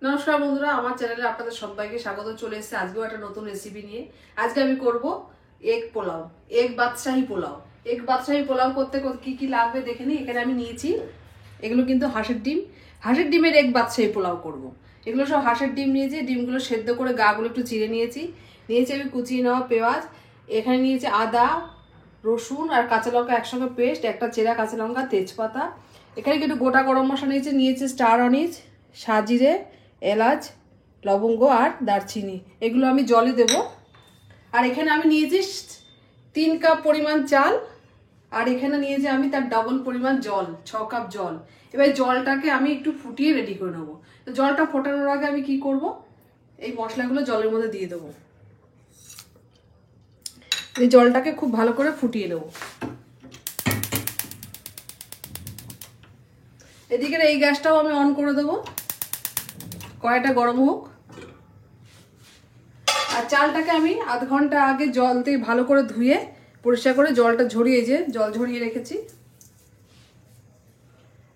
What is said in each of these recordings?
নমস্কার বন্ধুরা, আমার চ্যানেলে আপনাদের সবাইকে স্বাগত। চলে এসেছে আজকেও একটা নতুন রেসিপি নিয়ে। আজকে আমি করব এগ পোলাও, এগ বাদশাহী পোলাও। এগ বাদশাহী পোলাও করতে কি কি লাগবে দেখে নিই। এখানে আমি নিয়েছি, এগুলো কিন্তু হাঁসের ডিম, হাঁসের ডিমের এগ বাদশাহী পোলাও করব। এগুলো সব হাঁসের ডিম নিয়েছি, ডিমগুলো সেদ্ধ করে গাগুলো একটু চিড়ে নিয়েছি। আমি কুচিয়ে নেওয়া পেঁয়াজ, এখানে নিয়েছি আদা, রসুন আর কাঁচা লঙ্কা একসঙ্গে পেস্ট, একটা চেরা কাঁচা লঙ্কা, তেজপাতা। এখানে একটু গোটা গরম মশলা নিয়েছি স্টার অনিজ, সাজিরে, এলাচ, লবঙ্গ আর দারচিনি। এগুলো আমি জলে দেব। আর এখানে আমি নিয়েছি 3 কাপ পরিমাণ চাল, আর এখানে নিয়েছি আমি তার ডবল পরিমাণ জল, 6 কাপ জল। এবার জলটাকে আমি একটু ফুটিয়ে রেডি করে নেবো। তো জলটা ফোটানোর আগে আমি কি করব, এই মশলাগুলো জলের মধ্যে দিয়ে দেবো। এই জলটাকে খুব ভালো করে ফুটিয়ে নেব। এদিকে এই গ্যাসটাও আমি অন করে দেবো, কড়াইটা গরম হোক। আর চালটাকে আমি আধ ঘন্টা আগে জল দিয়ে ভালো করে ধুয়ে পরিষ্কার করে জলটা ঝরিয়ে জল ঝরিয়ে রেখেছি।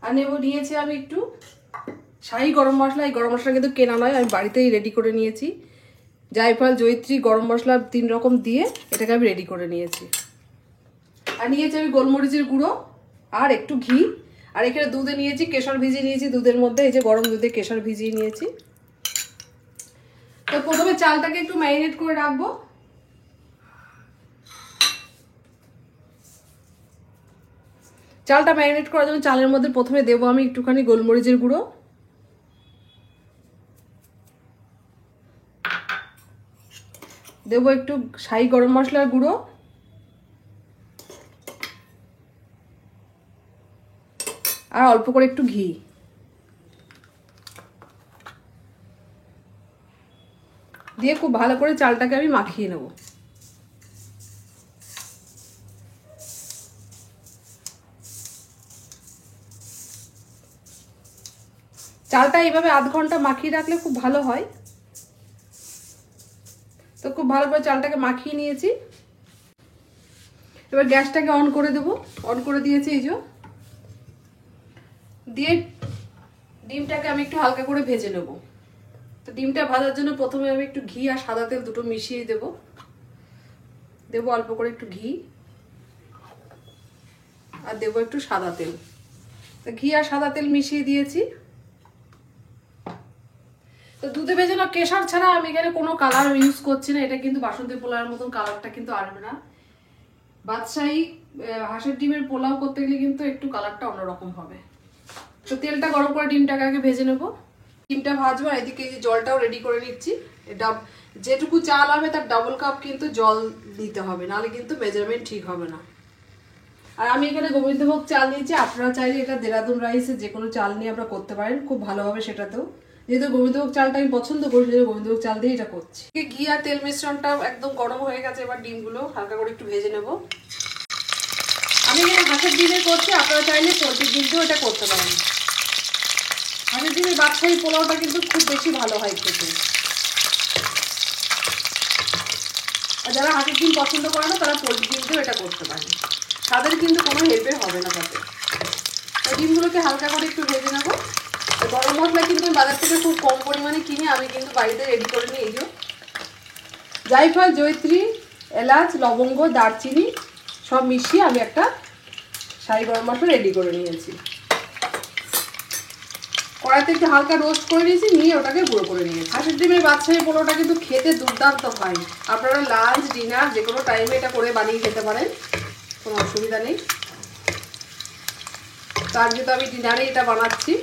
আর নিয়েছি আমি একটু শাহি গরম মশলা। এই গরম মশলা কিন্তু কেনা নয়, আমি বাড়িতেই রেডি করে নিয়েছি। জায়ফল, জয়িত্রী, গরম মশলা 3 রকম দিয়ে এটাকে আমি রেডি করে নিয়েছি। আর নিয়েছি আমি গোলমরিচের গুঁড়ো আর একটু ঘি। আর এখানে দুধে নিয়েছি, কেশর ভিজিয়ে নিয়েছি দুধের মধ্যে, এই যে গরম দুধে কেশর ভিজিয়ে নিয়েছি। তো প্রথমে চালটাকে একটু ম্যারিনেট করে রাখবো। চালটা ম্যারিনেট করার জন্য চালের মধ্যে প্রথমে দেবো আমি একটুখানি গোলমরিচের গুঁড়ো, দেবো একটু শাহি গরম মশলার গুঁড়ো, আর অল্প করে একটু ঘি দিয়ে খুব ভালো করে চালটাকে আমি মাখিয়ে নেব। চালটা এইভাবে আধ ঘন্টা মাখিয়ে রাখলে খুব ভালো হয়। তো খুব ভালো করে চালটাকে মাখিয়ে নিয়েছি। এবার গ্যাসটাকে অন করে দেব, অন করে দিয়েছি এই যে। দিয়ে ডিমটাকে আমি একটু হালকা করে ভেজে নেব। তো ডিমটা ভাজার জন্য প্রথমে আমি একটু ঘি আর সাদা তেল দুটো মিশিয়ে দেব। দেবো অল্প করে একটু ঘি আর দেবো একটু সাদা তেল। তো ঘি আর সাদা তেল মিশিয়ে দিয়েছি। তো দুধে ভেজানো কেশর ছাড়া আমি এখানে কোনো কালার ইউজ করছি না। এটা কিন্তু বাসন্তী পোলাওর মতন কালারটা কিন্তু আসবে না। বাদশাহী হাঁসের ডিমের পোলাও করতে গেলে কিন্তু একটু কালারটা অন্যরকম হবে। তো তেলটা গরম করে ডিমটাকে আগে ভেজে নেব। ডিমটা ভাজবো, এদিকে যে জলটাও রেডি করে নিচ্ছি। এটা যেটুকু চাল হবে তার ডবল কাপ কিন্তু জল দিতে হবে, নাহলে কিন্তু মেজারমেন্ট ঠিক হবে না। আর আমি এখানে গোবিন্দভোগ চাল নিয়েছি, আপনারা চাইলে এটা দেরাদুন রাইসে যে কোনো চাল নিয়ে আপনারা করতে পারেন, খুব ভালো হবে সেটাতেও। যেহেতু গোবিন্দভোগ চালটা আমি পছন্দ করি, সেহেতু গোবিন্দভোগ চাল দিয়ে এটা করছি। ঘি আর তেল মিশ্রণটা একদম গরম হয়ে গেছে। এবার ডিমগুলো হালকা করে একটু ভেজে নেব। আমি এখানে হাঁসের ডিমে করছি, আপনারা চাইলে পোলট্রির ডিম দিয়েও এটা করতে পারেন। হাঁসের ডিমের বাদশাহী পোলাওটা কিন্তু খুব বেশি ভালো হয় খেতে। আর যারা হাঁসের ডিম পছন্দ করে না তারা পোলট্রির ডিম দিয়েও এটা করতে পারে, তাদের কিন্তু কোনো হেরফের হবে না তাতে। ডিমগুলোকে হালকা করে একটু ভেজে নেবো। গরম মশলা কিন্তু বাজার থেকে খুব কম পরিমাণে কিনে আমি কিন্তু বাড়িতে রেডি করে নিই। এই যে জায়ফল, জয়িত্রী, এলাচ, লবঙ্গ, দারচিনি সব মিশিয়ে আমি একটা শাহি গরম মশলা রেডি করে নিয়েছি। কড়াইতে একটু হালকা রোস্ট করে নিয়েছি, নিয়ে ওটাকে গুঁড়ো করে নিয়েছি। হাঁসের ডিমের বাদশাহী পোলাওটা কিন্তু খেতে দুর্দান্ত হয়। আপনারা লাঞ্চ, ডিনার যে কোনো টাইমে এটা করে বানিয়ে খেতে পারেন, কোনো অসুবিধা নেই। তো আজকে তো আমি ডিনারে এটা বানাচ্ছি,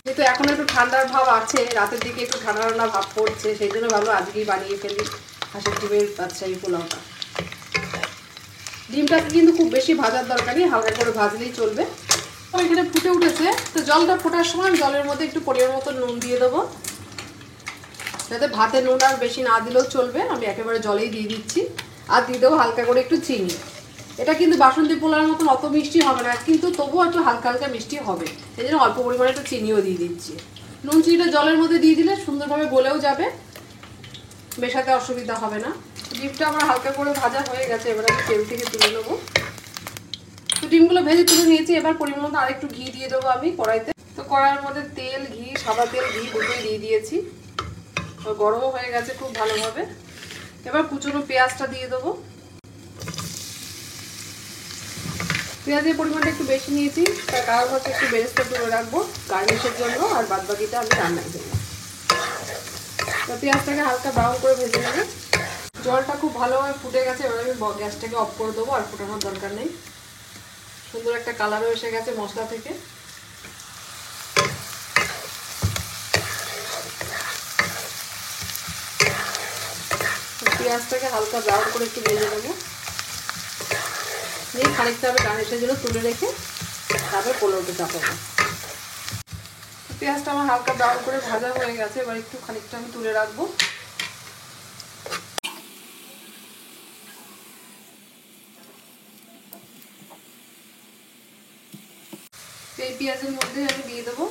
যেহেতু এখন একটু ঠান্ডার ভাব আছে, রাতের দিকে একটু ঠান্ডা ঠান্ডা ভাব পড়ছে, সেই জন্য ভাবলো আজকেই বানিয়ে ফেলি হাঁসের ডিমের বাদশাহী পোলাওটা। ডিমটাকে কিন্তু খুব বেশি ভাজার দরকার নেই, হালকা করে ভাজলেই চলবে। এখানে ফুটে উঠেছে, তো জলটা ফোটার সময় জলের মধ্যে একটু পরিমাণ মতো নুন দিয়ে দেবো, যাতে ভাতে নুন আর বেশি না দিলেও চলবে। আমি একেবারে জলেই দিয়ে দিচ্ছি। আর দিয়ে দেবো হালকা করে একটু চিনি। এটা কিন্তু বাসন্তী পোলাওর মতন অত মিষ্টি হবে না, কিন্তু তবুও একটু হালকা হালকা মিষ্টি হবে, এই জন্য অল্প পরিমাণে একটু চিনিও দিয়ে দিচ্ছি। নুন চিনিটা জলের মধ্যে দিয়ে দিলে সুন্দরভাবে গলেও যাবে, মেশাতে অসুবিধা হবে না। ডিমটা আমার হালকা করে ভাজা হয়ে গেছে, এবার আমি তেল থেকে তুলে নেবো। তো ডিমগুলো ভেজে তুলে নিয়েছি। এবার পরিমাণ মতো আরেকটু ঘি দিয়ে দেবো আমি কড়াইতে। তো কড়াইয়ের মধ্যে তেল, ঘি, সাদা তেল, ঘি দুটোই দিয়ে দিয়েছি। গরমও হয়ে গেছে খুব ভালোভাবে। এবার কুচনো পেঁয়াজটা দিয়ে দেবো। পেঁয়াজের পরিমাণটা একটু বেশি নিয়েছি, তার কারণ হচ্ছে একটু বেরেস্তা তুলে রাখবো গার্নিশের জন্য, আর বাদ বাকিটা আমি রান্নায় দেবো। তো পেঁয়াজটাকে হালকা ব্রাউন করে ভেজে নেবো। জলটা খুব ভালোভাবে ফুটে গেছে, এবার আমি গ্যাসটাকে অফ করে দেবো, আর ফোটানোর দরকার নেই। সুন্দর একটা কালারও এসে গেছে মশলা থেকে। পেঁয়াজটাকে হালকা ব্রাউন করে একটু ভেজে নেবো, দিয়ে খানিকটা আমি গার্নিশের জন্য তুলে রেখে তারপরে পোলাওটা চাপাবো। পেঁয়াজটা আমার হালকা ব্রাউন করে ভাজা হয়ে গেছে, এবার একটু খানিকটা আমি তুলে রাখবো। এই পেঁয়াজের মধ্যে আমি দিয়ে দেবো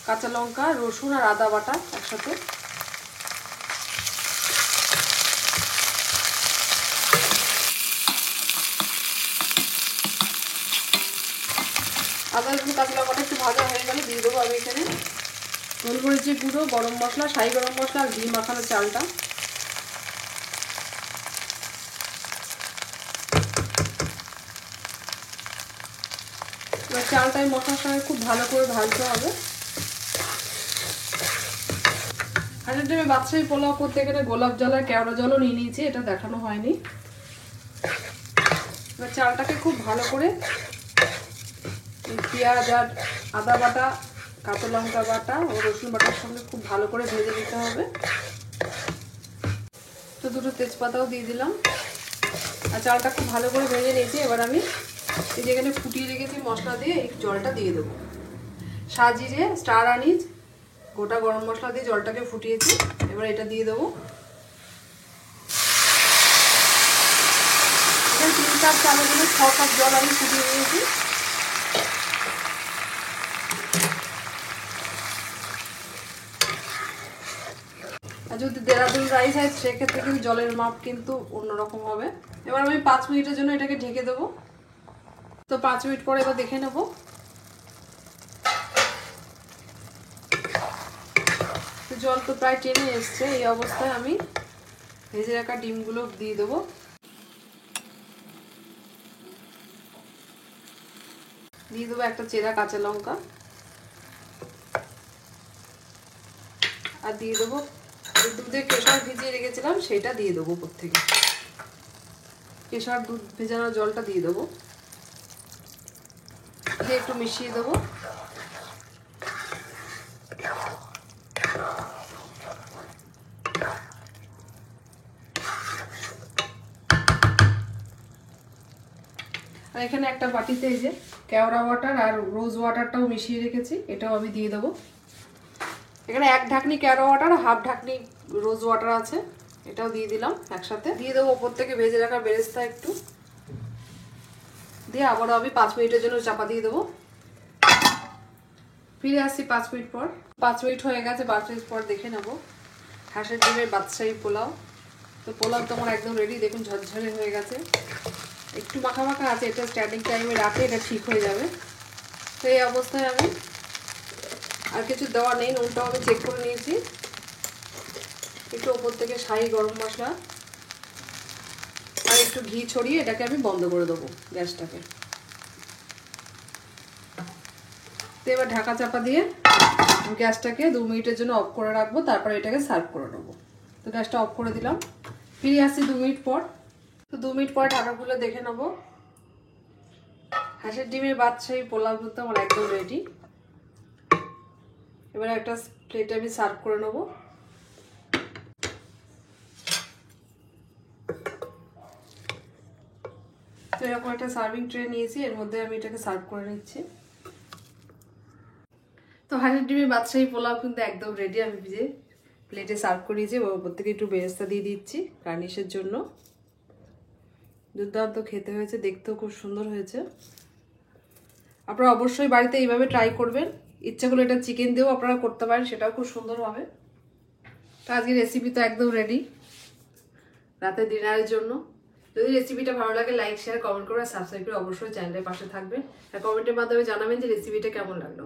কাঁচা লঙ্কা, রসুন আর আদা বাটা একসাথে। আদা রসুন কাঁচা লঙ্কাটা একটু ভাজা হয়ে গেলে দিয়ে দেবো আমি এখানে গোলমরিচের গুঁড়ো, গরম মশলা, শাহি গরম মশলা আর ঘি মাখানো চালটা। এবার চালটাই মশলার সঙ্গে খুব ভালো করে ভাজতে হবে। হাজার ডিমের বাদশাহী পোলাও করতে গেলে গোলাপ জল আর কেওড়া জলও নিয়ে নিয়েছি, এটা দেখানো হয়নি। এবার চালটাকে খুব ভালো করে পেঁয়াজ আর আদা বাটা, কাঁচা লঙ্কা বাটা ও রসুন বাটার সঙ্গে খুব ভালো করে ভেজে নিতে হবে। তো দুটো তেজপাতাও দিয়ে দিলাম, আর চালটা খুব ভালো করে ভেজে নিয়েছি। এবার আমি এই যেখানে ফুটিয়ে রেখেছি মশলা দিয়ে এই জলটা দিয়ে দেবো। সাজিরে, স্টার আনিজ, গোটা গরম মশলা দিয়ে জলটাকে ফুটিয়েছি, এবার এটা দিয়ে দেবো। এখানে 3 কাপ চালের জন্য 6 কাপ জল আমি ফুটিয়ে নিয়েছি। আর যদি দেরাদুন রাইস হয় সেক্ষেত্রে কিন্তু জলের মাপ কিন্তু অন্যরকম হবে। এবার আমি 5 মিনিটের জন্য এটাকে ঢেকে দেবো। তো 5 মিনিট পরে এবার দেখে নেবো। জল তো প্রায় টেনে এসছে, এই অবস্থায় আমি ভেজে রাখা ডিমগুলো দিয়ে দেবো। দিয়ে দেবো একটা চেরা কাঁচা লঙ্কা, আর দিয়ে দেবো দুধে কেশর ভিজিয়ে রেখেছিলাম সেটা দিয়ে দেবো উপর থেকে। কেশর দুধ ভেজানো জলটা দিয়ে দেবো, দিয়ে একটু মিশিয়ে দেবো। আর এখানে একটা বাটিতে এই যে কেওড়া ওয়াটার আর রোজ ওয়াটারটাও মিশিয়ে রেখেছি, এটাও আমি দিয়ে দেবো। এখানে 1 ঢাকনি কেওড়া ওয়াটার, হাফ ঢাকনি রোজ ওয়াটার আছে, এটাও দিয়ে দিলাম একসাথে। দিয়ে দেবো ওপর থেকে ভেজে রাখা বেরেস্তা একটু দিয়ে, আবারও আমি 5 মিনিটের জন্য চাপা দিয়ে দেবো। ফিরে আসছি 5 মিনিট পর। 5 মিনিট হয়ে গেছে, 5 মিনিট পর দেখে নেবো হাঁসের ডিমের বাদশাহী পোলাও। তো পোলাও তো আমার একদম রেডি, দেখুন ঝরঝরে হয়ে গেছে। একটু মাখা মাখা আছে, এটা স্ট্যান্ডিং টাইমে রাখলে এটা ঠিক হয়ে যাবে। তো এই অবস্থায় আমি আর কিছু দেওয়া নেই, নুনটাও আমি চেক করে নিয়েছি। একটু ওপর থেকে শাহি গরম মশলা আর একটু ঘি ছড়িয়ে এটাকে আমি বন্ধ করে দেবো গ্যাসটাকে। তো এবার ঢাকা চাপা দিয়ে গ্যাসটাকে 2 মিনিটের জন্য অফ করে রাখবো, তারপরে এটাকে সার্ভ করে নেবো। তো গ্যাসটা অফ করে দিলাম, ফিরে আসছি 2 মিনিট পর। তো 2 মিনিট পরে ঢাকা খুলে দেখে নেবো হাঁসের ডিমের বাদশাহী পোলাও কিন্তু আমার একদম রেডি। এবার একটা প্লেটে আমি সার্ভ করে নেবো। তো এরকম একটা সার্ভিং ট্রে নিয়েছি, এর মধ্যে আমি এটাকে সার্ভ করে নিচ্ছি। তো হাঁসের ডিমের বাদশাহী পোলাও কিন্তু একদম রেডি। আমি ভিজে প্লেটে সার্ভ করিয়েছি, ওপর থেকে একটু বেরেস্তা দিয়ে দিচ্ছি গার্নিশের জন্য। দুর্দান্ত খেতে হয়েছে, দেখতেও খুব সুন্দর হয়েছে। আপনারা অবশ্যই বাড়িতে এইভাবে ট্রাই করবেন। ইচ্ছা করলে এটা চিকেন দিয়েও আপনারা করতে পারেন, সেটাও খুব সুন্দর হবে। তো আজকের রেসিপি তো একদম রেডি রাতে ডিনারের জন্য। যদি রেসিপিটা ভালো লাগে লাইক শেয়ার কমেন্ট করে সাবস্ক্রাইব করে অবশ্যই চ্যানেলের পাশে থাকবেন আর কমেন্টের মাধ্যমে জানাবেন যে রেসিপিটা কেমন লাগলো।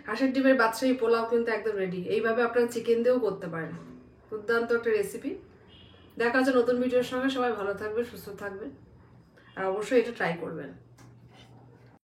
হাঁসের ডিমের বাদশাহী পোলাও কিন্তু একদম রেডি। এইভাবে আপনারা চিকেন দিয়েও করতে পারেন, দুর্দান্ত একটা রেসিপি। দেখা হচ্ছে নতুন ভিডিওর সঙ্গে। সবাই ভালো থাকবেন, সুস্থ থাকবেন আর অবশ্যই এটা ট্রাই করবেন।